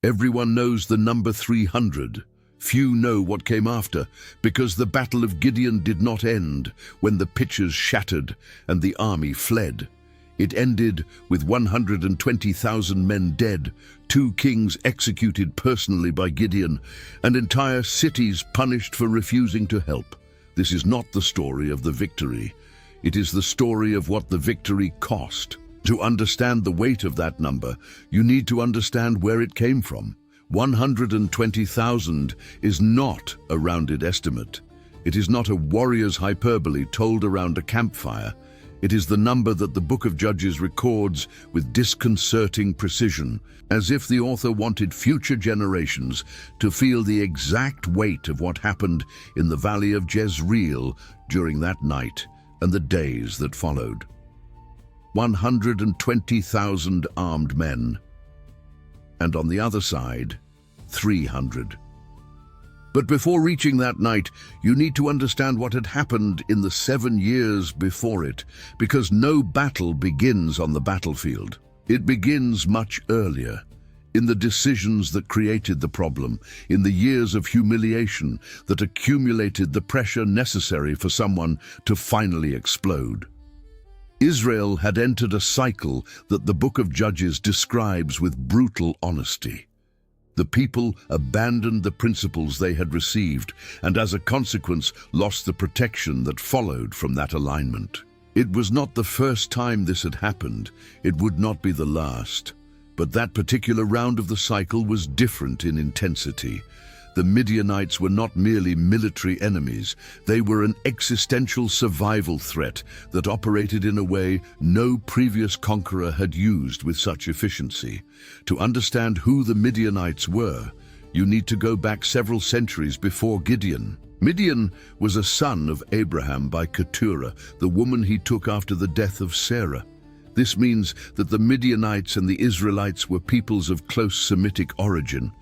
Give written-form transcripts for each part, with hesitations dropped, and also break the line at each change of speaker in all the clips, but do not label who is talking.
Everyone knows the number 300. Few know what came after, because the battle of Gideon did not end when the pitchers shattered and the army fled. It ended with 120,000 men dead, 2 kings executed personally by Gideon, and entire cities punished for refusing to help. This is not the story of the victory. It is the story of what the victory cost. To understand the weight of that number, you need to understand where it came from. 120,000 is not a rounded estimate. It is not a warrior's hyperbole told around a campfire. It is the number that the Book of Judges records with disconcerting precision, as if the author wanted future generations to feel the exact weight of what happened in the valley of Jezreel during that night and the days that followed. 120,000 armed men, and on the other side, 300. But before reaching that night, you need to understand what had happened in the 7 years before it, because no battle begins on the battlefield. It begins much earlier, in the decisions that created the problem, in the years of humiliation that accumulated the pressure necessary for someone to finally explode. Israel had entered a cycle that the Book of Judges describes with brutal honesty. The people abandoned the principles they had received and as a consequence lost the protection that followed from that alignment. It was not the first time this had happened. It would not be the last. But that particular round of the cycle was different in intensity. The Midianites were not merely military enemies. They were an existential survival threat that operated in a way no previous conqueror had used with such efficiency. To understand who the Midianites were, you need to go back several centuries before Gideon. Midian was a son of Abraham by Keturah, the woman he took after the death of Sarah. This means that the Midianites and the Israelites were peoples of close Semitic origin.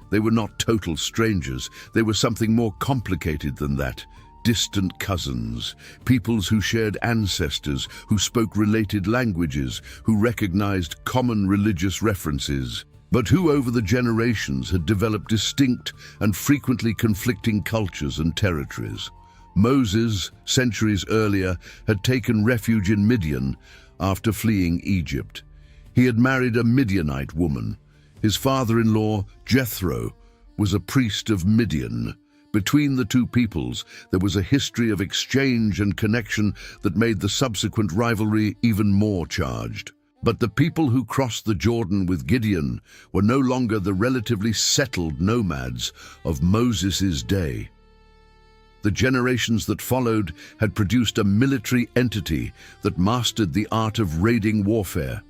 They were not total strangers. They were something more complicated than that. Distant cousins, peoples who shared ancestors, who spoke related languages, who recognized common religious references, but who over the generations had developed distinct and frequently conflicting cultures and territories. Moses, centuries earlier, had taken refuge in Midian after fleeing Egypt. He had married a Midianite woman. His father-in-law, Jethro, was a priest of Midian. Between the two peoples, there was a history of exchange and connection that made the subsequent rivalry even more charged. But the people who crossed the Jordan with Gideon were no longer the relatively settled nomads of Moses' day. The generations that followed had produced a military entity that mastered the art of raiding warfare.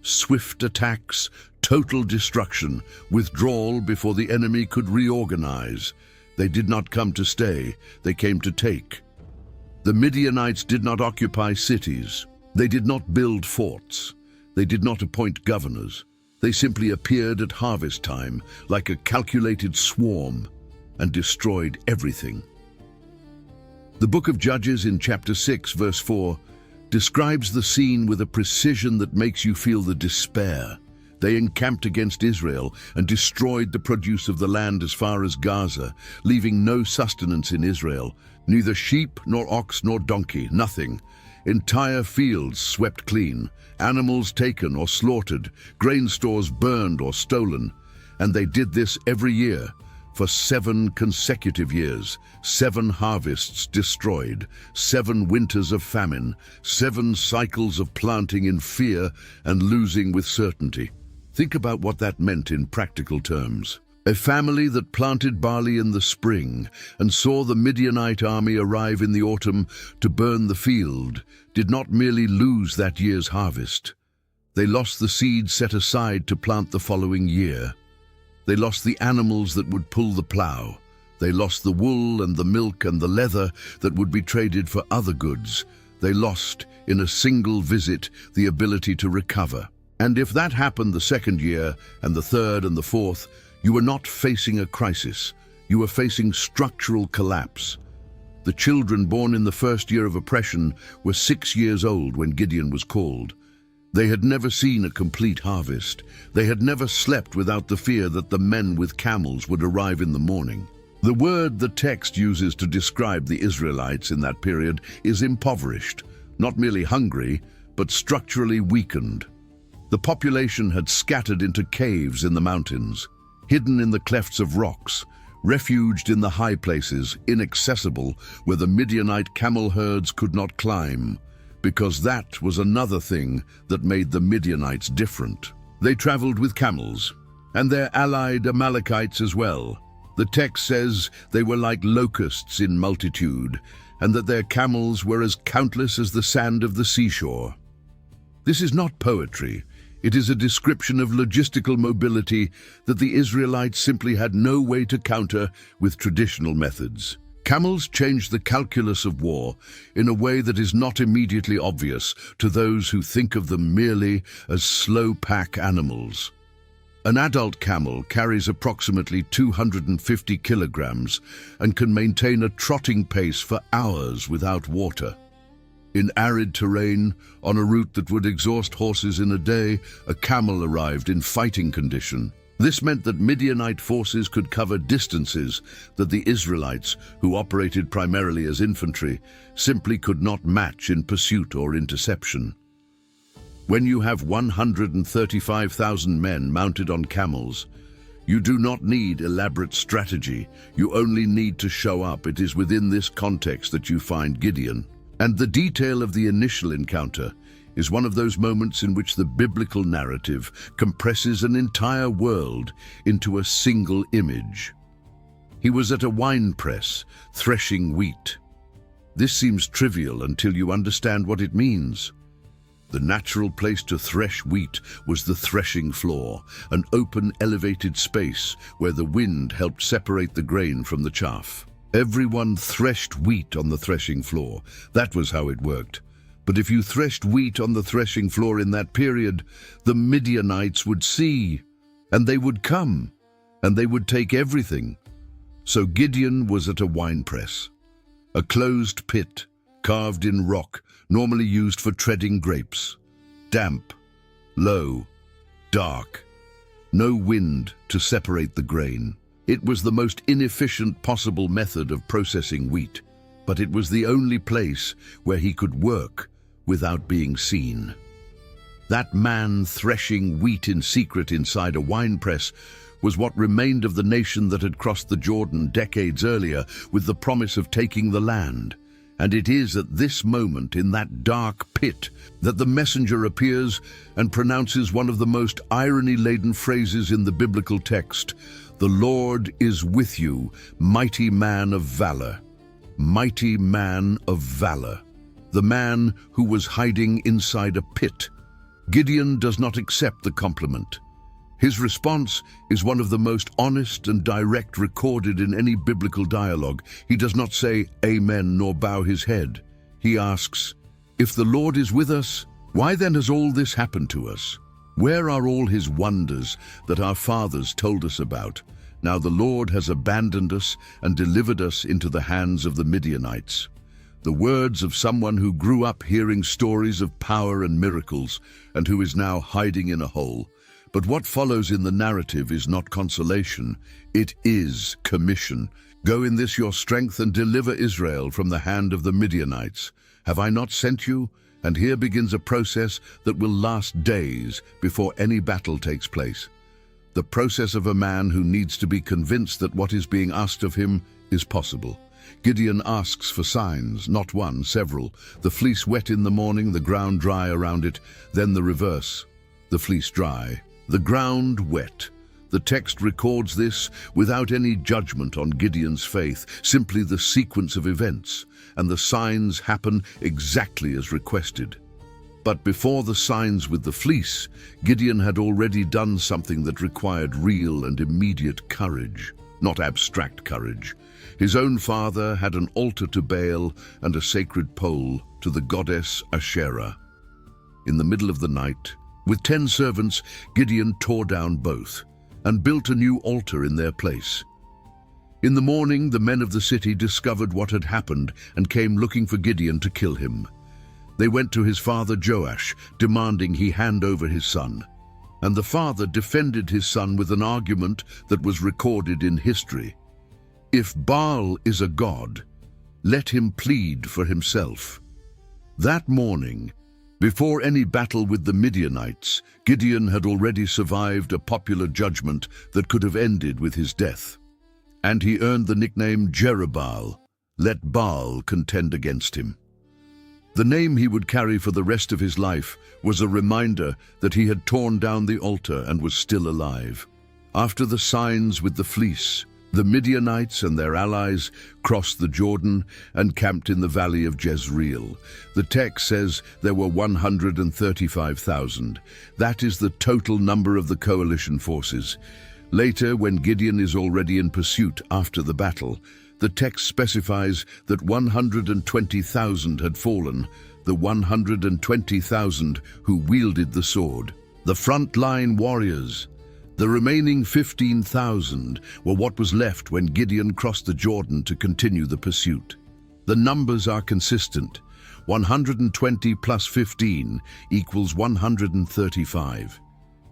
Swift attacks, total destruction, withdrawal before the enemy could reorganize. They did not come to stay, they came to take. The Midianites did not occupy cities. They did not build forts. They did not appoint governors. They simply appeared at harvest time like a calculated swarm and destroyed everything. The Book of Judges in chapter 6, verse 4, describes the scene with a precision that makes you feel the despair. They encamped against Israel and destroyed the produce of the land as far as Gaza, leaving no sustenance in Israel, neither sheep nor ox nor donkey, nothing. Entire fields swept clean, animals taken or slaughtered, grain stores burned or stolen. And they did this every year, for 7 consecutive years, 7 harvests destroyed, 7 winters of famine, 7 cycles of planting in fear and losing with certainty. Think about what that meant in practical terms. A family that planted barley in the spring and saw the Midianite army arrive in the autumn to burn the field did not merely lose that year's harvest. They lost the seed set aside to plant the following year. They lost the animals that would pull the plow. They lost the wool and the milk and the leather that would be traded for other goods. They lost, in a single visit, the ability to recover. And if that happened the second year, and the third and the fourth, you were not facing a crisis. You were facing structural collapse. The children born in the first year of oppression were 6 years old when Gideon was called. They had never seen a complete harvest. They had never slept without the fear that the men with camels would arrive in the morning. The word the text uses to describe the Israelites in that period is impoverished, not merely hungry, but structurally weakened. The population had scattered into caves in the mountains, hidden in the clefts of rocks, refuged in the high places, inaccessible, where the Midianite camel herds could not climb, because that was another thing that made the Midianites different. They traveled with camels, and their allied Amalekites as well. The text says they were like locusts in multitude, and that their camels were as countless as the sand of the seashore. This is not poetry. It is a description of logistical mobility that the Israelites simply had no way to counter with traditional methods. Camels changed the calculus of war in a way that is not immediately obvious to those who think of them merely as slow pack animals. An adult camel carries approximately 250 kilograms and can maintain a trotting pace for hours without water. In arid terrain, on a route that would exhaust horses in a day, a camel arrived in fighting condition. This meant that Midianite forces could cover distances that the Israelites, who operated primarily as infantry, simply could not match in pursuit or interception. When you have 135,000 men mounted on camels, you do not need elaborate strategy. You only need to show up. It is within this context that you find Gideon. And the detail of the initial encounter is one of those moments in which the biblical narrative compresses an entire world into a single image. He was at a wine press, threshing wheat. This seems trivial until you understand what it means. The natural place to thresh wheat was the threshing floor, an open, elevated space where the wind helped separate the grain from the chaff. Everyone threshed wheat on the threshing floor. That was how it worked. But if you threshed wheat on the threshing floor in that period, the Midianites would see, and they would come, and they would take everything. So Gideon was at a winepress, a closed pit, carved in rock, normally used for treading grapes. Damp, low, dark, no wind to separate the grain. It was the most inefficient possible method of processing wheat, but it was the only place where he could work without being seen. That man threshing wheat in secret inside a winepress was what remained of the nation that had crossed the Jordan decades earlier with the promise of taking the land. And it is at this moment, in that dark pit, that the messenger appears and pronounces one of the most irony-laden phrases in the biblical text: "The Lord is with you, mighty man of valor." Mighty man of valor. The man who was hiding inside a pit. Gideon does not accept the compliment. His response is one of the most honest and direct recorded in any biblical dialogue. He does not say amen nor bow his head. He asks, "If the Lord is with us, why then has all this happened to us? Where are all his wonders that our fathers told us about? Now the Lord has abandoned us and delivered us into the hands of the Midianites." The words of someone who grew up hearing stories of power and miracles and who is now hiding in a hole. But what follows in the narrative is not consolation, it is commission. "Go in this your strength and deliver Israel from the hand of the Midianites. Have I not sent you?" And here begins a process that will last days before any battle takes place. The process of a man who needs to be convinced that what is being asked of him is possible. Gideon asks for signs, not one, several. The fleece wet in the morning, the ground dry around it, then the reverse. The fleece dry, the ground wet. The text records this without any judgment on Gideon's faith, simply the sequence of events, and the signs happen exactly as requested. But before the signs with the fleece, Gideon had already done something that required real and immediate courage, not abstract courage. His own father had an altar to Baal and a sacred pole to the goddess Asherah. In the middle of the night, with 10 servants, Gideon tore down both and built a new altar in their place. In the morning, the men of the city discovered what had happened and came looking for Gideon to kill him. They went to his father Joash, demanding he hand over his son. And the father defended his son with an argument that was recorded in history. If Baal is a god, let him plead for himself. That morning, before any battle with the Midianites, Gideon had already survived a popular judgment that could have ended with his death. And he earned the nickname Jerubbaal, let Baal contend against him. The name he would carry for the rest of his life was a reminder that he had torn down the altar and was still alive. After the signs with the fleece, the Midianites and their allies crossed the Jordan and camped in the valley of Jezreel. The text says there were 135,000. That is the total number of the coalition forces. Later, when Gideon is already in pursuit after the battle, the text specifies that 120,000 had fallen, the 120,000 who wielded the sword, the front-line warriors. The remaining 15,000 were what was left when Gideon crossed the Jordan to continue the pursuit. The numbers are consistent. 120 plus 15 equals 135.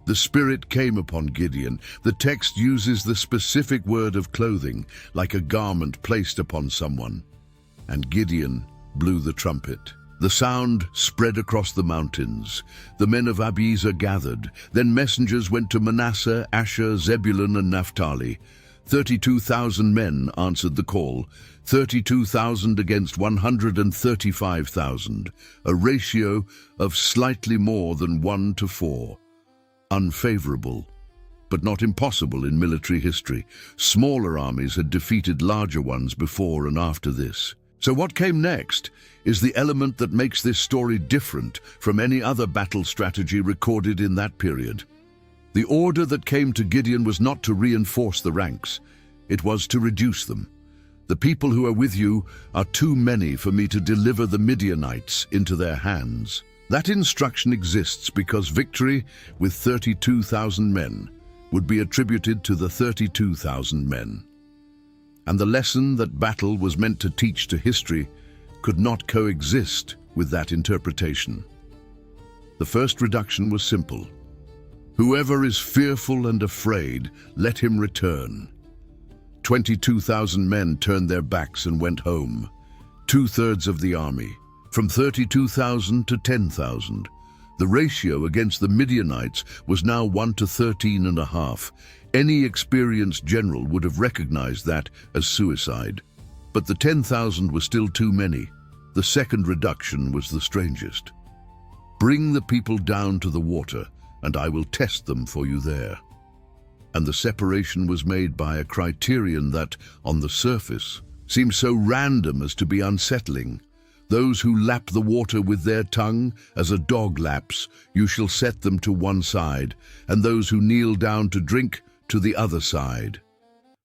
The Spirit came upon Gideon. The text uses the specific word of clothing, like a garment placed upon someone. And Gideon blew the trumpet. The sound spread across the mountains. The men of Abiezer gathered. Then messengers went to Manasseh, Asher, Zebulun, and Naphtali. 32,000 men answered the call, 32,000 against 135,000, a ratio of slightly more than 1 to 4. Unfavorable, but not impossible in military history. Smaller armies had defeated larger ones before and after this. So what came next is the element that makes this story different from any other battle strategy recorded in that period. The order that came to Gideon was not to reinforce the ranks, it was to reduce them. The people who are with you are too many for me to deliver the Midianites into their hands. That instruction exists because victory with 32,000 men would be attributed to the 32,000 men. And the lesson that battle was meant to teach to history could not coexist with that interpretation. The first reduction was simple. Whoever is fearful and afraid, let him return. 22,000 men turned their backs and went home, 2/3 of the army. From 32,000 to 10,000. The ratio against the Midianites was now 1 to 13.5. Any experienced general would have recognized that as suicide. But the 10,000 was still too many. The second reduction was the strangest. Bring the people down to the water, and I will test them for you there. And the separation was made by a criterion that, on the surface, seems so random as to be unsettling. Those who lap the water with their tongue, as a dog laps, you shall set them to one side, and those who kneel down to drink, to the other side.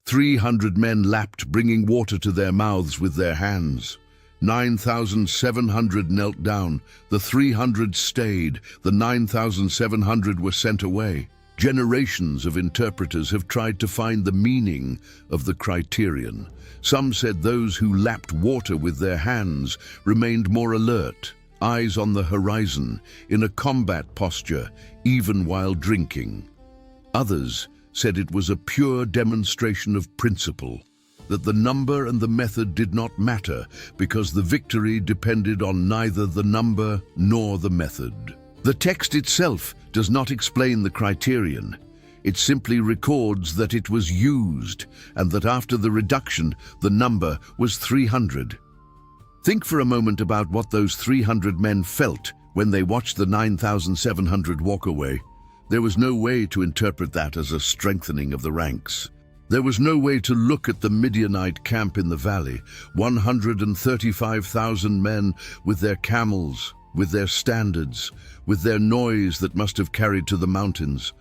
300 men lapped, bringing water to their mouths with their hands. 9,700 knelt down, the 300 stayed, the 9,700 were sent away. Generations of interpreters have tried to find the meaning of the criterion. Some said those who lapped water with their hands remained more alert, eyes on the horizon, in a combat posture, even while drinking. Others said it was a pure demonstration of principle, that the number and the method did not matter because the victory depended on neither the number nor the method. The text itself does not explain the criterion. It simply records that it was used and that after the reduction, the number was 300. Think for a moment about what those 300 men felt when they watched the 9,700 walk away. There was no way to interpret that as a strengthening of the ranks. There was no way to look at the Midianite camp in the valley, 135,000 men with their camels, with their standards, with their noise that must have carried to the mountains,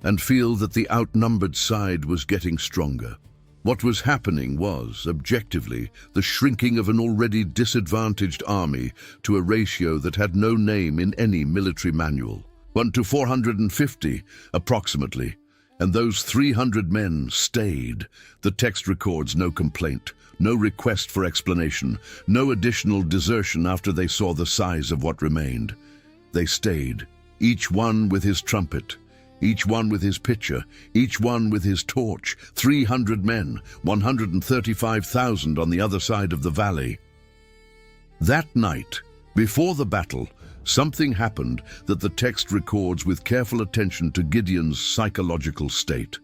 and feel that the outnumbered side was getting stronger. What was happening was, objectively, the shrinking of an already disadvantaged army to a ratio that had no name in any military manual. 1 to 450, approximately. And those 300 men stayed. The text records no complaint, no request for explanation, no additional desertion after they saw the size of what remained. They stayed, each one with his trumpet, each one with his pitcher, each one with his torch. 300 men, 135,000 on the other side of the valley. That night, before the battle, something happened that the text records with careful attention to Gideon's psychological state.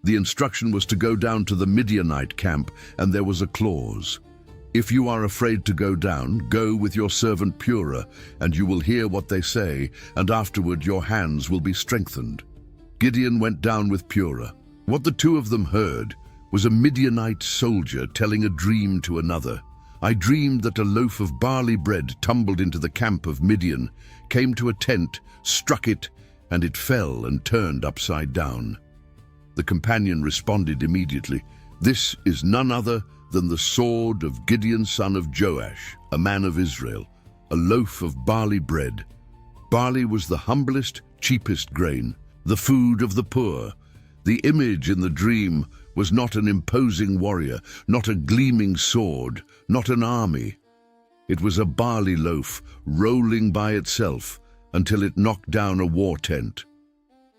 The instruction was to go down to the Midianite camp, and there was a clause. If you are afraid to go down, go with your servant Purah, and you will hear what they say, and afterward your hands will be strengthened. Gideon went down with Purah. What the two of them heard was a Midianite soldier telling a dream to another. I dreamed that a loaf of barley bread tumbled into the camp of Midian, came to a tent, struck it, and it fell and turned upside down. The companion responded immediately, "This is none other than the sword of Gideon son of Joash, a man of Israel, a loaf of barley bread." Barley was the humblest, cheapest grain, the food of the poor. The image in the dream was not an imposing warrior, not a gleaming sword, not an army. It was a barley loaf rolling by itself until it knocked down a war tent.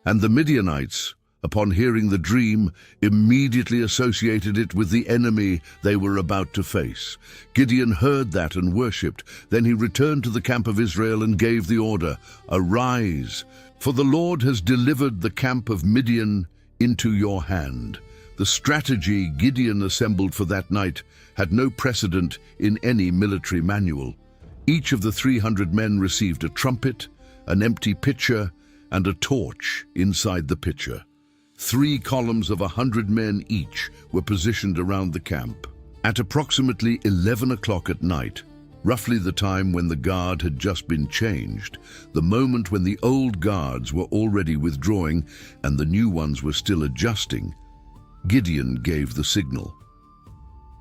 And the Midianites, upon hearing the dream, immediately associated it with the enemy they were about to face. Gideon heard that and worshipped. Then he returned to the camp of Israel and gave the order, "Arise, for the Lord has delivered the camp of Midian into your hand." The strategy Gideon assembled for that night had no precedent in any military manual. Each of the 300 men received a trumpet, an empty pitcher, and a torch inside the pitcher. 3 columns of 100 men each were positioned around the camp. At approximately 11 o'clock at night, roughly the time when the guard had just been changed, the moment when the old guards were already withdrawing and the new ones were still adjusting, Gideon gave the signal.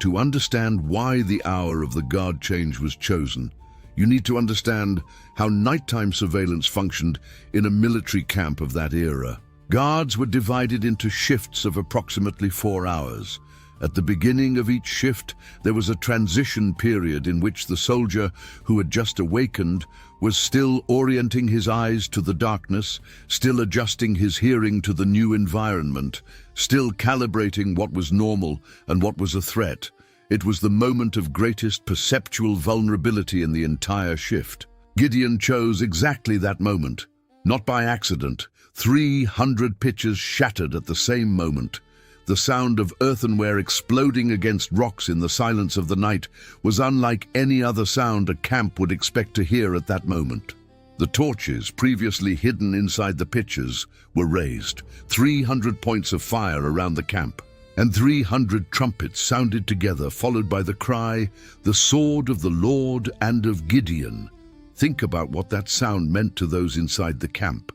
To understand why the hour of the guard change was chosen, you need to understand how nighttime surveillance functioned in a military camp of that era. Guards were divided into shifts of approximately 4 hours. At the beginning of each shift, there was a transition period in which the soldier who had just awakened was still orienting his eyes to the darkness, still adjusting his hearing to the new environment, still calibrating what was normal and what was a threat. It was the moment of greatest perceptual vulnerability in the entire shift. Gideon chose exactly that moment, not by accident. 300 pitchers shattered at the same moment. The sound of earthenware exploding against rocks in the silence of the night was unlike any other sound a camp would expect to hear at that moment. The torches, previously hidden inside the pitchers, were raised. 300 points of fire around the camp, and 300 trumpets sounded together, followed by the cry, "The sword of the Lord and of Gideon." Think about what that sound meant to those inside the camp.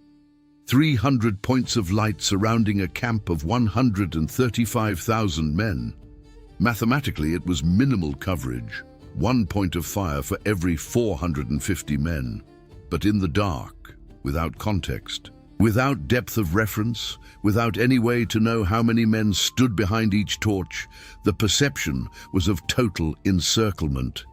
300 points of light surrounding a camp of 135,000 men. Mathematically, it was minimal coverage, 1 point of fire for every 450 men. But in the dark, without context, without depth of reference, without any way to know how many men stood behind each torch, the perception was of total encirclement.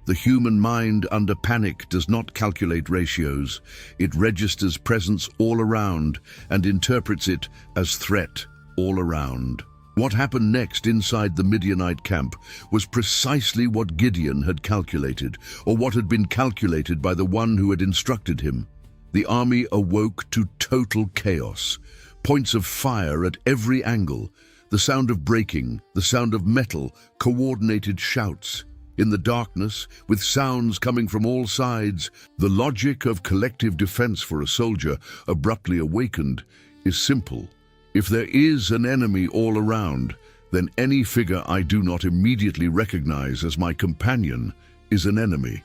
The human mind under panic does not calculate ratios. It registers presence all around and interprets it as threat all around. What happened next inside the Midianite camp was precisely what Gideon had calculated, or what had been calculated by the one who had instructed him. The army awoke to total chaos. Points of fire at every angle, the sound of breaking, the sound of metal, coordinated shouts. In the darkness, with sounds coming from all sides, the logic of collective defense for a soldier abruptly awakened is simple. If there is an enemy all around, then any figure I do not immediately recognize as my companion is an enemy.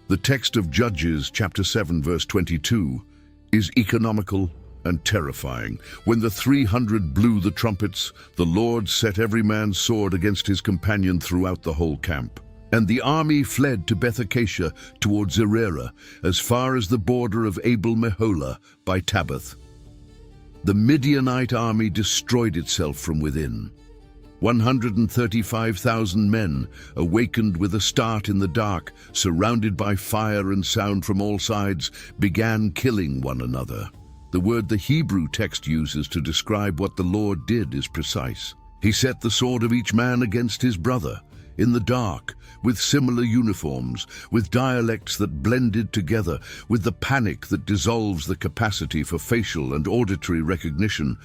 The text of Judges chapter 7 verse 22 is economical and terrifying. When the 300 blew the trumpets, the Lord set every man's sword against his companion throughout the whole camp. And the army fled to Beth-Acacia towards Zerera, as far as the border of Abel-Meholah by Tabbath. The Midianite army destroyed itself from within. 135,000 men, awakened with a start in the dark, surrounded by fire and sound from all sides, began killing one another. The word the Hebrew text uses to describe what the Lord did is precise. He set the sword of each man against his brother, in the dark, with similar uniforms, with dialects that blended together, with the panic that dissolves the capacity for facial and auditory recognition.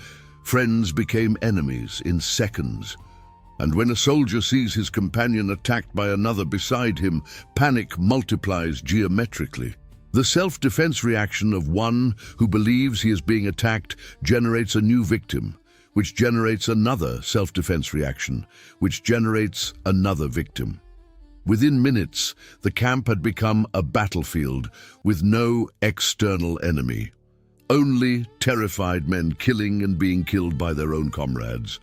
Friends became enemies in seconds. And when a soldier sees his companion attacked by another beside him, panic multiplies geometrically. The self-defense reaction of one who believes he is being attacked generates a new victim, which generates another self-defense reaction, which generates another victim. Within minutes, the camp had become a battlefield with no external enemy. Only terrified men killing and being killed by their own comrades.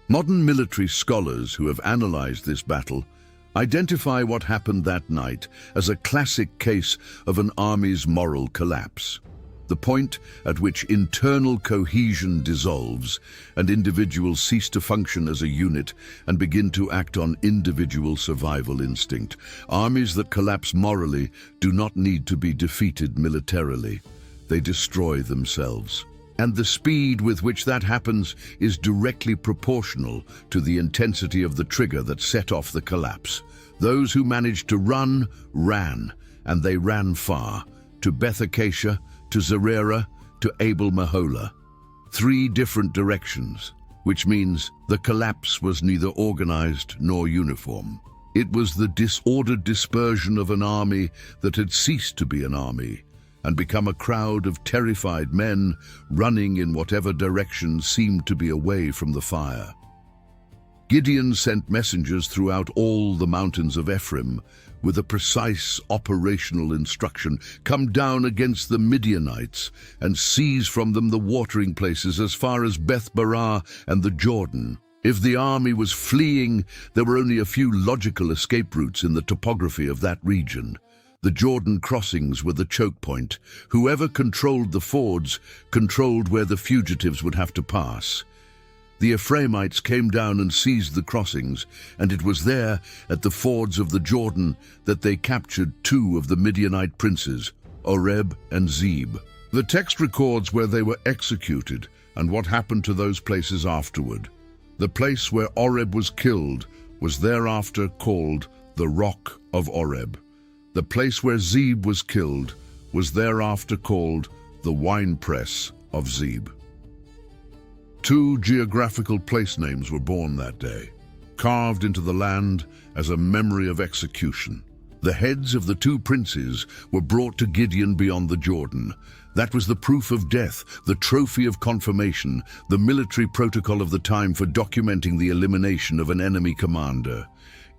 Modern military scholars who have analyzed this battle identify what happened that night as a classic case of an army's moral collapse. The point at which internal cohesion dissolves and individuals cease to function as a unit and begin to act on individual survival instinct. Armies that collapse morally do not need to be defeated militarily. They destroy themselves. And the speed with which that happens is directly proportional to the intensity of the trigger that set off the collapse. Those who managed to run, ran, and they ran far, to Beth Acacia, to Zerera, to Abel Mahola. 3 different directions, which means the collapse was neither organized nor uniform. It was the disordered dispersion of an army that had ceased to be an army, and become a crowd of terrified men running in whatever direction seemed to be away from the fire. Gideon sent messengers throughout all the mountains of Ephraim with a precise operational instruction: come down against the Midianites and seize from them the watering places as far as Beth-barah and the Jordan. If the army was fleeing, there were only a few logical escape routes in the topography of that region. The Jordan crossings were the choke point. Whoever controlled the fords controlled where the fugitives would have to pass. The Ephraimites came down and seized the crossings, and it was there, at the fords of the Jordan, that they captured 2 of the Midianite princes, Oreb and Zeb. The text records where they were executed and what happened to those places afterward. The place where Oreb was killed was thereafter called the Rock of Oreb. The place where Zeb was killed was thereafter called the Winepress of Zeb. 2 geographical place names were born that day, carved into the land as a memory of execution. The heads of the 2 princes were brought to Gideon beyond the Jordan. That was the proof of death, the trophy of confirmation, the military protocol of the time for documenting the elimination of an enemy commander.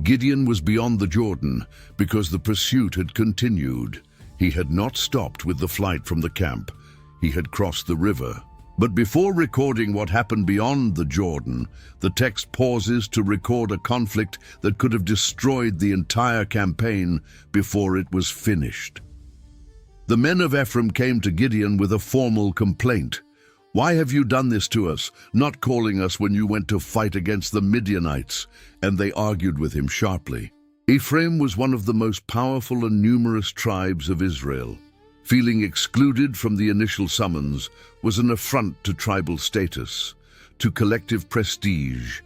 Gideon was beyond the Jordan because the pursuit had continued. He had not stopped with the flight from the camp. He had crossed the river. But before recording what happened beyond the Jordan, the text pauses to record a conflict that could have destroyed the entire campaign before it was finished. The men of Ephraim came to Gideon with a formal complaint. "Why have you done this to us, not calling us when you went to fight against the Midianites?" And they argued with him sharply. Ephraim was one of the most powerful and numerous tribes of Israel. Feeling excluded from the initial summons was an affront to tribal status, to collective prestige,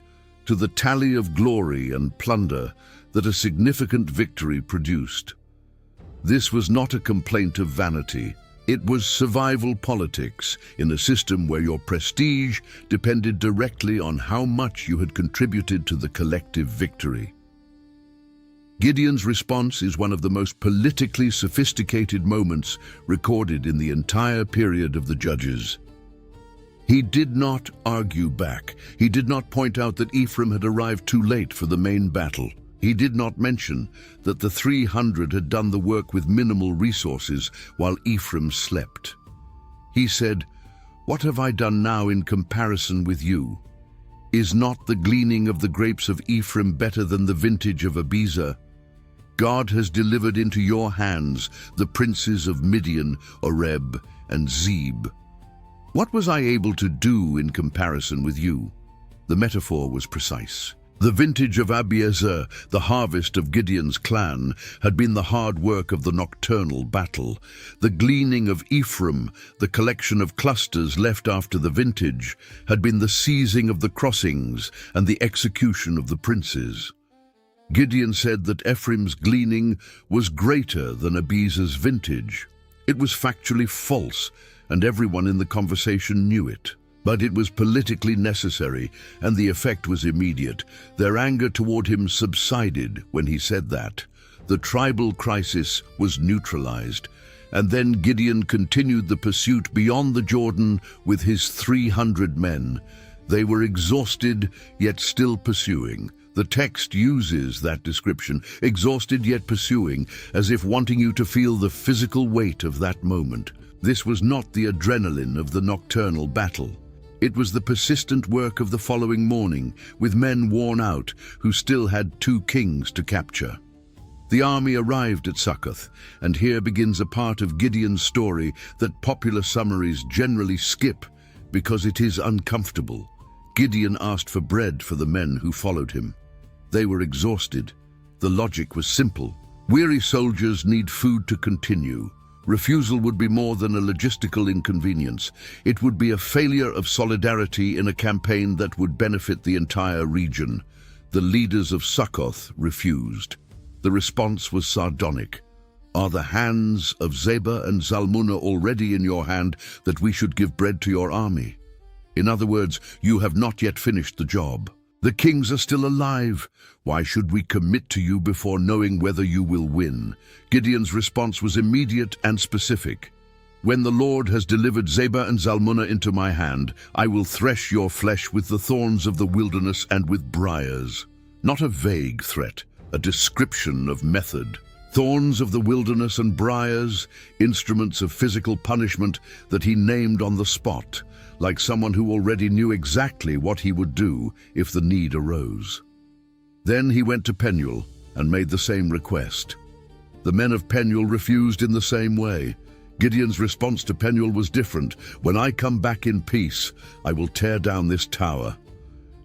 to the tally of glory and plunder that a significant victory produced. This was not a complaint of vanity. It was survival politics in a system where your prestige depended directly on how much you had contributed to the collective victory. Gideon's response is one of the most politically sophisticated moments recorded in the entire period of the Judges. He did not argue back. He did not point out that Ephraim had arrived too late for the main battle. He did not mention that the 300 had done the work with minimal resources while Ephraim slept. He said, "What have I done now in comparison with you? Is not the gleaning of the grapes of Ephraim better than the vintage of Abiezer? God has delivered into your hands the princes of Midian, Oreb, and Zeb." What was I able to do in comparison with you? The metaphor was precise. The vintage of Abiezer, the harvest of Gideon's clan, had been the hard work of the nocturnal battle. The gleaning of Ephraim, the collection of clusters left after the vintage, had been the seizing of the crossings and the execution of the princes. Gideon said that Ephraim's gleaning was greater than Abiezer's vintage. It was factually false, and everyone in the conversation knew it. But it was politically necessary, and the effect was immediate. Their anger toward him subsided when he said that. The tribal crisis was neutralized, and then Gideon continued the pursuit beyond the Jordan with his 300 men. They were exhausted, yet still pursuing. The text uses that description, exhausted yet pursuing, as if wanting you to feel the physical weight of that moment. This was not the adrenaline of the nocturnal battle. It was the persistent work of the following morning, with men worn out who still had 2 kings to capture. The army arrived at Succoth, and here begins a part of Gideon's story that popular summaries generally skip because it is uncomfortable. Gideon asked for bread for the men who followed him. They were exhausted. The logic was simple. Weary soldiers need food to continue. Refusal would be more than a logistical inconvenience. It would be a failure of solidarity in a campaign that would benefit the entire region. The leaders of Succoth refused. The response was sardonic. Are the hands of Zebah and Zalmunna already in your hand that we should give bread to your army? In other words, you have not yet finished the job. The kings are still alive. Why should we commit to you before knowing whether you will win? Gideon's response was immediate and specific. When the Lord has delivered Zebah and Zalmunna into my hand, I will thresh your flesh with the thorns of the wilderness and with briars. Not a vague threat, a description of method. Thorns of the wilderness and briars, instruments of physical punishment that he named on the spot, like someone who already knew exactly what he would do if the need arose. Then he went to Penuel and made the same request. The men of Penuel refused in the same way. Gideon's response to Penuel was different. When I come back in peace, I will tear down this tower.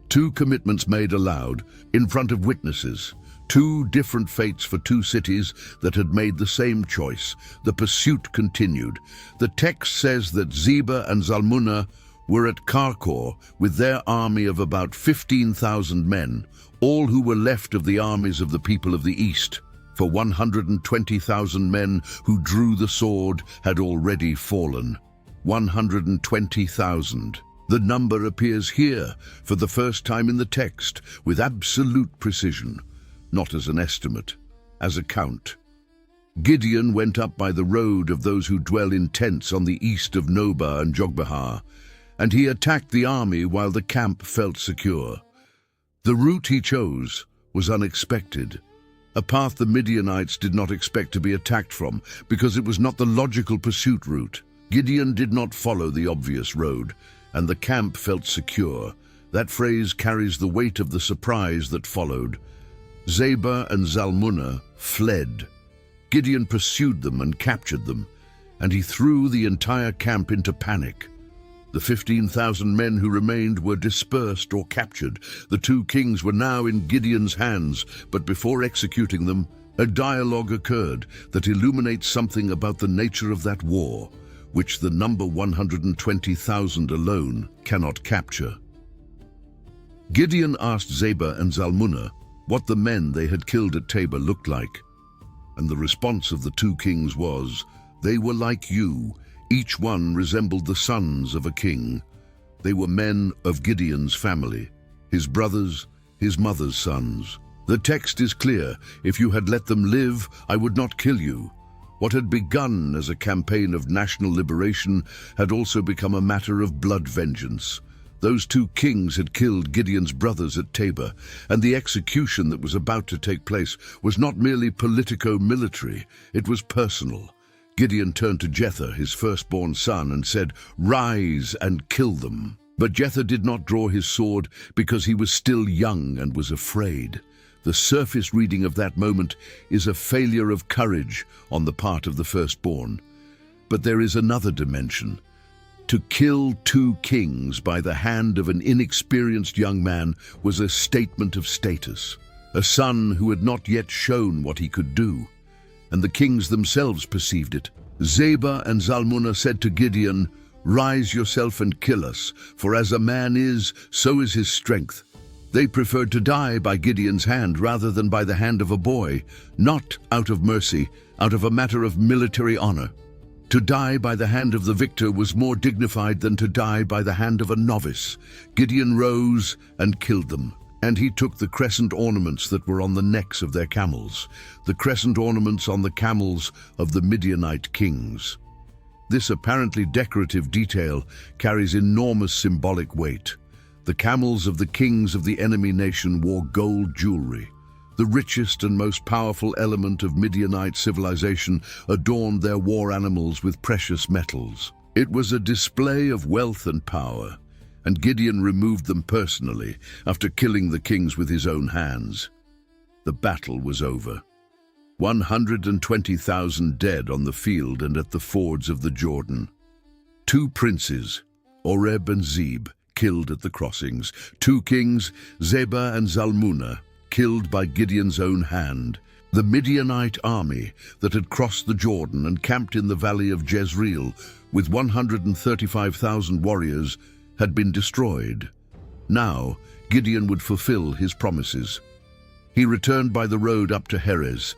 2 commitments made aloud, in front of witnesses. 2 different fates for 2 cities that had made the same choice. The pursuit continued. The text says that Zebah and Zalmunna were at Karkor with their army of about 15,000 men, all who were left of the armies of the people of the east. For 120,000 men who drew the sword had already fallen. 120,000. The number appears here for the first time in the text with absolute precision, not as an estimate, as a count. Gideon went up by the road of those who dwell in tents on the east of Nobah and Jogbehar, and he attacked the army while the camp felt secure. The route he chose was unexpected, a path the Midianites did not expect to be attacked from because it was not the logical pursuit route. Gideon did not follow the obvious road, and the camp felt secure. That phrase carries the weight of the surprise that followed. Zebah and Zalmunna fled. Gideon pursued them and captured them, and he threw the entire camp into panic. The 15,000 men who remained were dispersed or captured. The 2 kings were now in Gideon's hands, but before executing them, a dialogue occurred that illuminates something about the nature of that war, which the number 120,000 alone cannot capture. Gideon asked Zebah and Zalmunna what the men they had killed at Tabor looked like, and the response of the 2 kings was, "They were like you. Each one resembled the sons of a king. They were men of Gideon's family, his brothers, his mother's sons." The text is clear. If you had let them live, I would not kill you. What had begun as a campaign of national liberation had also become a matter of blood vengeance. Those 2 kings had killed Gideon's brothers at Tabor, and the execution that was about to take place was not merely politico-military, it was personal. Gideon turned to Jether, his firstborn son, and said, "Rise and kill them." But Jether did not draw his sword because he was still young and was afraid. The surface reading of that moment is a failure of courage on the part of the firstborn. But there is another dimension. To kill 2 kings by the hand of an inexperienced young man was a statement of status, a son who had not yet shown what he could do, and the kings themselves perceived it. Zebah and Zalmunna said to Gideon, "Rise yourself and kill us, for as a man is, so is his strength." They preferred to die by Gideon's hand rather than by the hand of a boy, not out of mercy, out of a matter of military honor. To die by the hand of the victor was more dignified than to die by the hand of a novice. Gideon rose and killed them, and he took the crescent ornaments that were on the necks of their camels, the crescent ornaments on the camels of the Midianite kings. This apparently decorative detail carries enormous symbolic weight. The camels of the kings of the enemy nation wore gold jewelry. The richest and most powerful element of Midianite civilization adorned their war animals with precious metals. It was a display of wealth and power, and Gideon removed them personally after killing the kings with his own hands. The battle was over. 120,000 dead on the field and at the fords of the Jordan. 2 princes, Oreb and Zeb, killed at the crossings. 2 kings, Zebah and Zalmunna, killed by Gideon's own hand. The Midianite army that had crossed the Jordan and camped in the valley of Jezreel with 135,000 warriors had been destroyed. Now Gideon would fulfill his promises. He returned by the road up to Heres,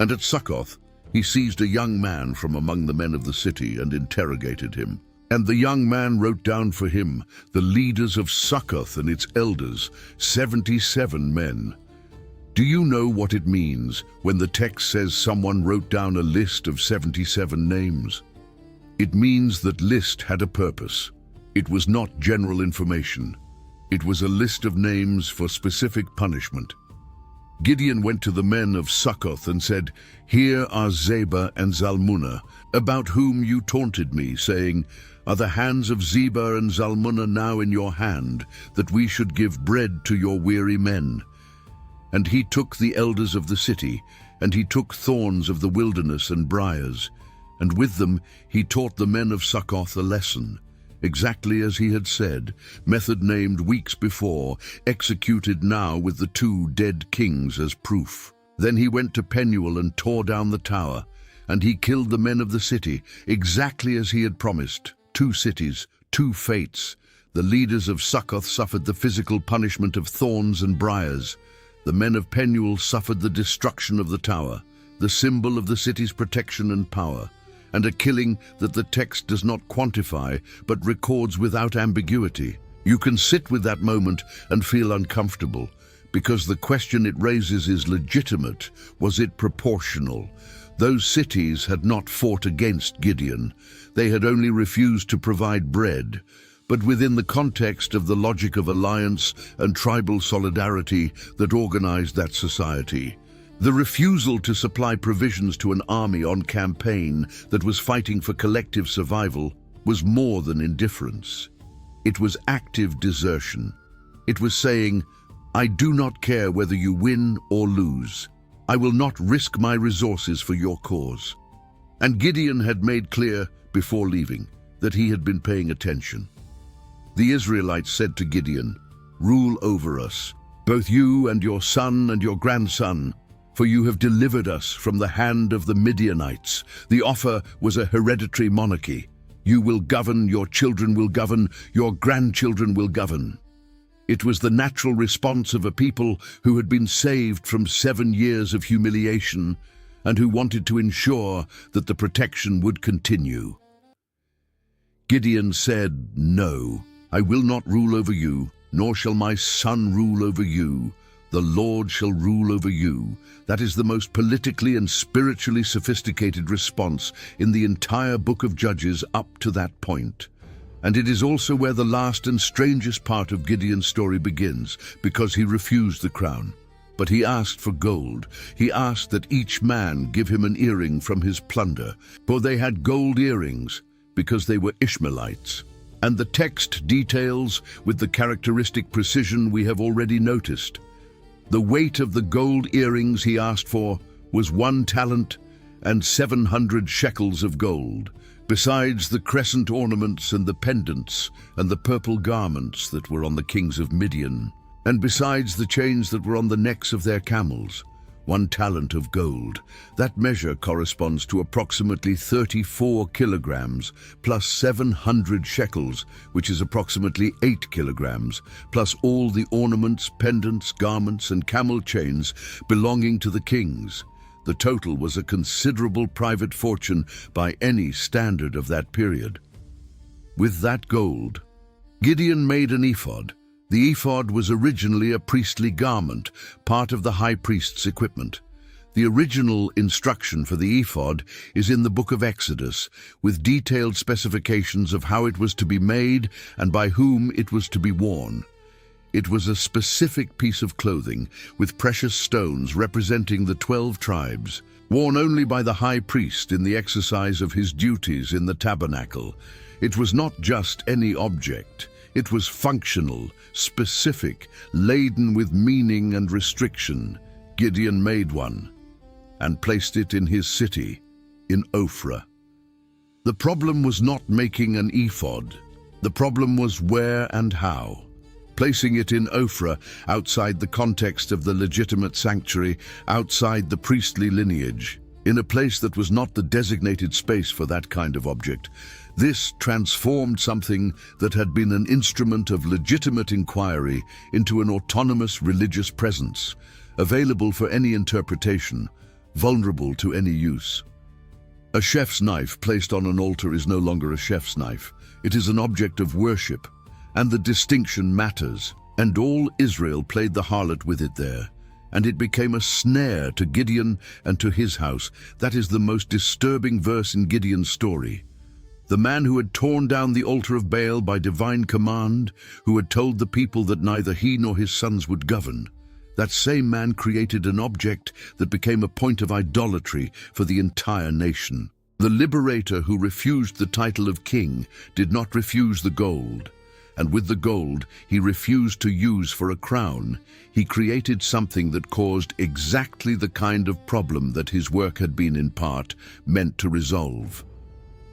and at Succoth he seized a young man from among the men of the city and interrogated him. And the young man wrote down for him the leaders of Succoth and its elders, 77 men. Do you know what it means when the text says someone wrote down a list of 77 names? It means that list had a purpose. It was not general information. It was a list of names for specific punishment. Gideon went to the men of Succoth and said, "Here are Zebah and Zalmunna, about whom you taunted me, saying, 'Are the hands of Zebah and Zalmunna now in your hand, that we should give bread to your weary men?' And he took the elders of the city, and he took thorns of the wilderness and briars, and with them he taught the men of Succoth a lesson, exactly as he had said, method named weeks before, executed now with the 2 dead kings as proof. Then he went to Penuel and tore down the tower, and he killed the men of the city, exactly as he had promised. 2 cities, 2 fates. The leaders of Succoth suffered the physical punishment of thorns and briars. The men of Penuel suffered the destruction of the tower, the symbol of the city's protection and power, and a killing that the text does not quantify but records without ambiguity. You can sit with that moment and feel uncomfortable, because the question it raises is legitimate. Was it proportional? Those cities had not fought against Gideon. They had only refused to provide bread. But within the context of the logic of alliance and tribal solidarity that organized that society, the refusal to supply provisions to an army on campaign that was fighting for collective survival was more than indifference. It was active desertion. It was saying, "I do not care whether you win or lose. I will not risk my resources for your cause." And Gideon had made clear before leaving that he had been paying attention. The Israelites said to Gideon, "Rule over us, both you and your son and your grandson, for you have delivered us from the hand of the Midianites." The offer was a hereditary monarchy. You will govern, your children will govern, your grandchildren will govern. It was the natural response of a people who had been saved from 7 years of humiliation and who wanted to ensure that the protection would continue. Gideon said, "No, I will not rule over you, nor shall my son rule over you. The Lord shall rule over you." That is the most politically and spiritually sophisticated response in the entire book of Judges up to that point. And it is also where the last and strangest part of Gideon's story begins, because he refused the crown. But he asked for gold. He asked that each man give him an earring from his plunder, for they had gold earrings, because they were Ishmaelites. And the text details with the characteristic precision we have already noticed. The weight of the gold earrings he asked for was 1 talent and 700 shekels of gold, besides the crescent ornaments and the pendants and the purple garments that were on the kings of Midian, and besides the chains that were on the necks of their camels, 1 talent of gold. That measure corresponds to approximately 34 kilograms, plus 700 shekels, which is approximately 8 kilograms, plus all the ornaments, pendants, garments, and camel chains belonging to the kings. The total was a considerable private fortune by any standard of that period. With that gold, Gideon made an ephod. The ephod was originally a priestly garment, part of the high priest's equipment. The original instruction for the ephod is in the book of Exodus, with detailed specifications of how it was to be made and by whom it was to be worn. It was a specific piece of clothing with precious stones representing the 12 tribes, worn only by the high priest in the exercise of his duties in the tabernacle. It was not just any object. It was functional, specific, laden with meaning and restriction. Gideon made one and placed it in his city, in Ophrah. The problem was not making an ephod. The problem was where and how. Placing it in Ophrah, outside the context of the legitimate sanctuary, outside the priestly lineage, in a place that was not the designated space for that kind of object. This transformed something that had been an instrument of legitimate inquiry into an autonomous religious presence, available for any interpretation, vulnerable to any use. A chef's knife placed on an altar is no longer a chef's knife. It is an object of worship, and the distinction matters. And all Israel played the harlot with it there, and it became a snare to Gideon and to his house. That is the most disturbing verse in Gideon's story. The man who had torn down the altar of Baal by divine command, who had told the people that neither he nor his sons would govern, that same man created an object that became a point of idolatry for the entire nation. The liberator who refused the title of king did not refuse the gold, and with the gold he refused to use for a crown. He created something that caused exactly the kind of problem that his work had been in part meant to resolve.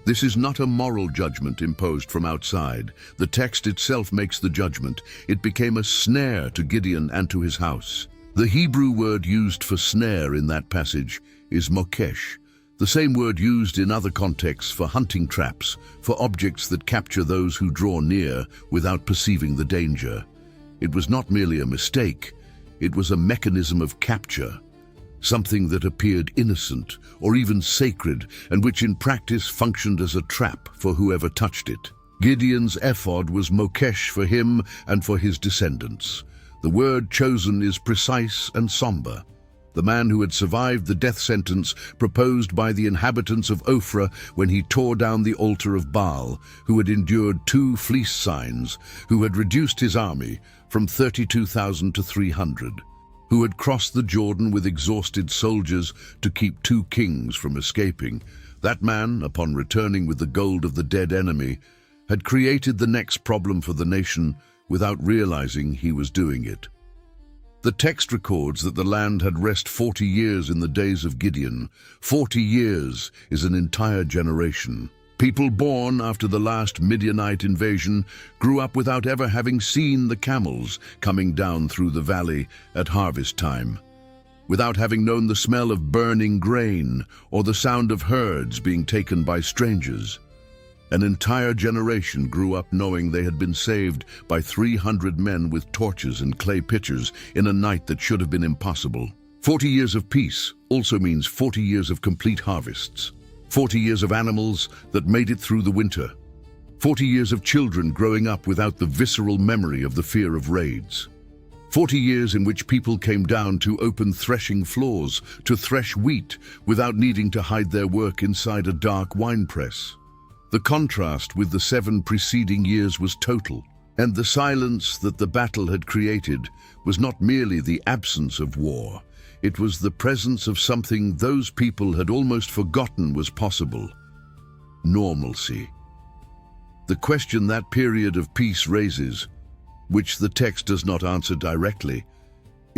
This is not a moral judgment imposed from outside. The text itself makes the judgment. It became a snare to Gideon and to his house. The Hebrew word used for snare in that passage is mokesh, the same word used in other contexts for hunting traps, for objects that capture those who draw near without perceiving the danger. It was not merely a mistake, it was a mechanism of capture. Something that appeared innocent or even sacred, and which in practice functioned as a trap for whoever touched it. Gideon's ephod was mokesh for him and for his descendants. The word chosen is precise and somber. The man who had survived the death sentence proposed by the inhabitants of Ophrah when he tore down the altar of Baal, who had endured 2 fleece signs, who had reduced his army from 32,000 to 300. Who had crossed the Jordan with exhausted soldiers to keep 2 kings from escaping. That man, upon returning with the gold of the dead enemy, had created the next problem for the nation without realizing he was doing it. The text records that the land had rest 40 years in the days of Gideon. 40 years is an entire generation. People born after the last Midianite invasion grew up without ever having seen the camels coming down through the valley at harvest time, without having known the smell of burning grain or the sound of herds being taken by strangers. An entire generation grew up knowing they had been saved by 300 men with torches and clay pitchers in a night that should have been impossible. 40 years of peace also means 40 years of complete harvests. 40 years of animals that made it through the winter. 40 years of children growing up without the visceral memory of the fear of raids. 40 years in which people came down to open threshing floors to thresh wheat without needing to hide their work inside a dark winepress. The contrast with the 7 preceding years was total, and the silence that the battle had created was not merely the absence of war. It was the presence of something those people had almost forgotten was possible: normalcy. The question that period of peace raises, which the text does not answer directly,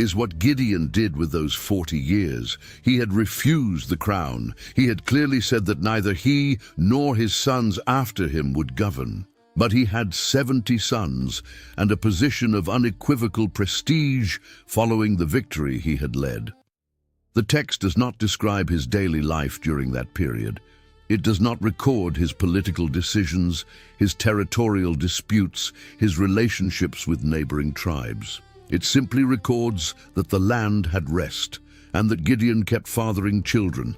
is what Gideon did with those 40 years. He had refused the crown. He had clearly said that neither he nor his sons after him would govern. But he had 70 sons and a position of unequivocal prestige following the victory he had led. The text does not describe his daily life during that period. It does not record his political decisions, his territorial disputes, his relationships with neighboring tribes. It simply records that the land had rest and that Gideon kept fathering children.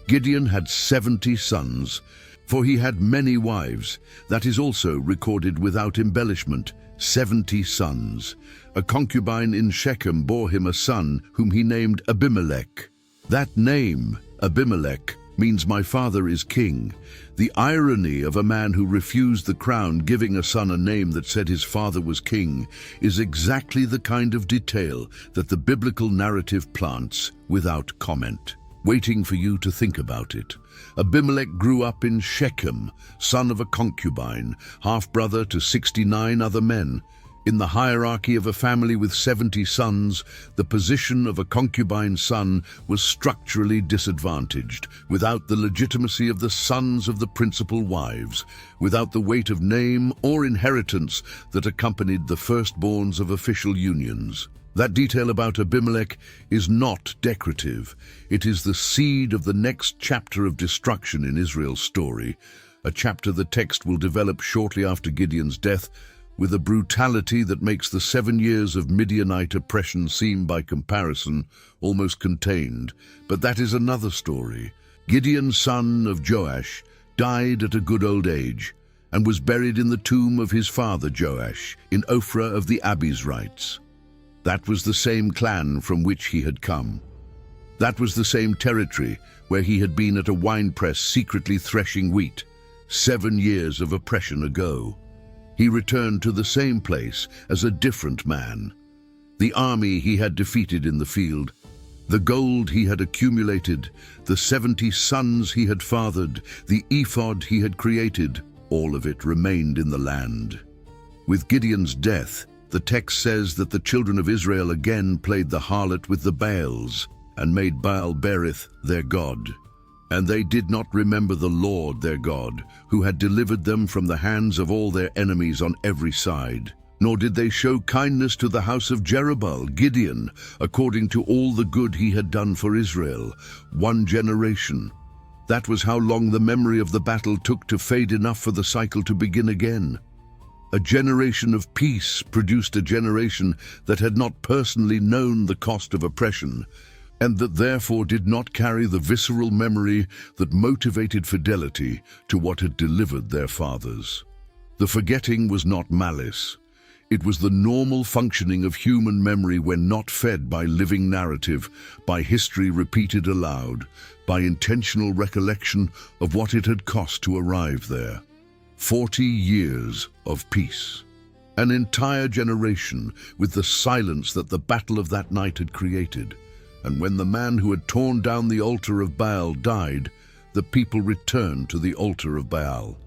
Gideon had 70 sons, for he had many wives. That is also recorded without embellishment, 70 sons. A concubine in Shechem bore him a son whom he named Abimelech. That name, Abimelech, means my father is king. The irony of a man who refused the crown giving a son a name that said his father was king is exactly the kind of detail that the biblical narrative plants without comment, waiting for you to think about it. Abimelech grew up in Shechem, son of a concubine, half-brother to 69 other men. In the hierarchy of a family with 70 sons, the position of a concubine son was structurally disadvantaged, without the legitimacy of the sons of the principal wives, without the weight of name or inheritance that accompanied the firstborns of official unions. That detail about Abimelech is not decorative. It is the seed of the next chapter of destruction in Israel's story, a chapter the text will develop shortly after Gideon's death, with a brutality that makes the 7 years of Midianite oppression seem, by comparison, almost contained. But that is another story. Gideon, son of Joash, died at a good old age and was buried in the tomb of his father Joash in Ophrah of the Abizrites. That was the same clan from which he had come. That was the same territory where he had been at a winepress secretly threshing wheat 7 years of oppression ago. He returned to the same place as a different man. The army he had defeated in the field, the gold he had accumulated, the 70 sons he had fathered, the ephod he had created, all of it remained in the land. With Gideon's death, the text says that the children of Israel again played the harlot with the Baals and made Baal-berith their god. And they did not remember the Lord their God, who had delivered them from the hands of all their enemies on every side. Nor did they show kindness to the house of Jerubbaal, Gideon, according to all the good he had done for Israel. 1 generation. That was how long the memory of the battle took to fade enough for the cycle to begin again. A generation of peace produced a generation that had not personally known the cost of oppression, and that therefore did not carry the visceral memory that motivated fidelity to what had delivered their fathers. The forgetting was not malice. It was the normal functioning of human memory when not fed by living narrative, by history repeated aloud, by intentional recollection of what it had cost to arrive there. 40 years of peace. An entire generation with the silence that the battle of that night had created. And when the man who had torn down the altar of Baal died, the people returned to the altar of Baal.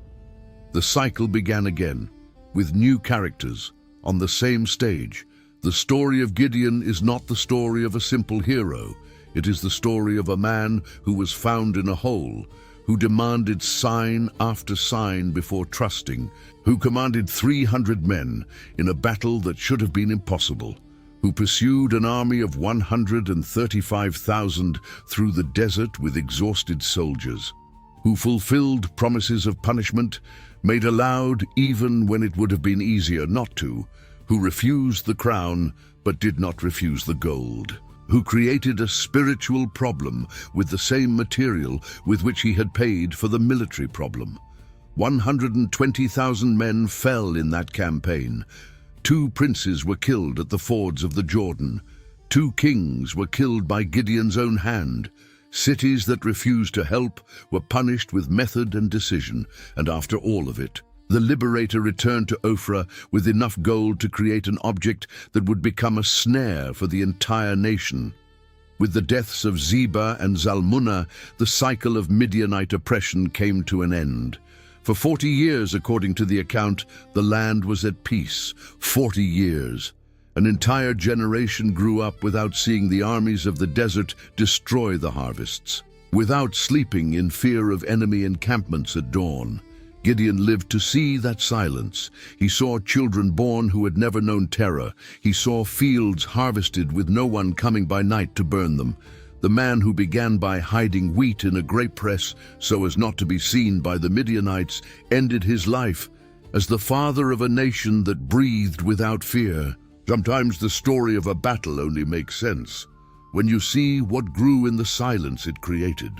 The cycle began again, with new characters, on the same stage. The story of Gideon is not the story of a simple hero. It is the story of a man who was found in a hole, who demanded sign after sign before trusting, who commanded 300 men in a battle that should have been impossible, who pursued an army of 135,000 through the desert with exhausted soldiers, who fulfilled promises of punishment, made aloud even when it would have been easier not to, who refused the crown but did not refuse the gold, who created a spiritual problem with the same material with which he had paid for the military problem. 120,000 men fell in that campaign. 2 princes were killed at the fords of the Jordan. 2 kings were killed by Gideon's own hand. Cities that refused to help were punished with method and decision, and after all of it, the liberator returned to Ophrah with enough gold to create an object that would become a snare for the entire nation. With the deaths of Zebah and Zalmunna, the cycle of Midianite oppression came to an end. For 40 years, according to the account, the land was at peace. 40 years. An entire generation grew up without seeing the armies of the desert destroy the harvests. Without sleeping in fear of enemy encampments at dawn, Gideon lived to see that silence. He saw children born who had never known terror. He saw fields harvested with no one coming by night to burn them. The man who began by hiding wheat in a grape press so as not to be seen by the Midianites ended his life as the father of a nation that breathed without fear. Sometimes the story of a battle only makes sense when you see what grew in the silence it created.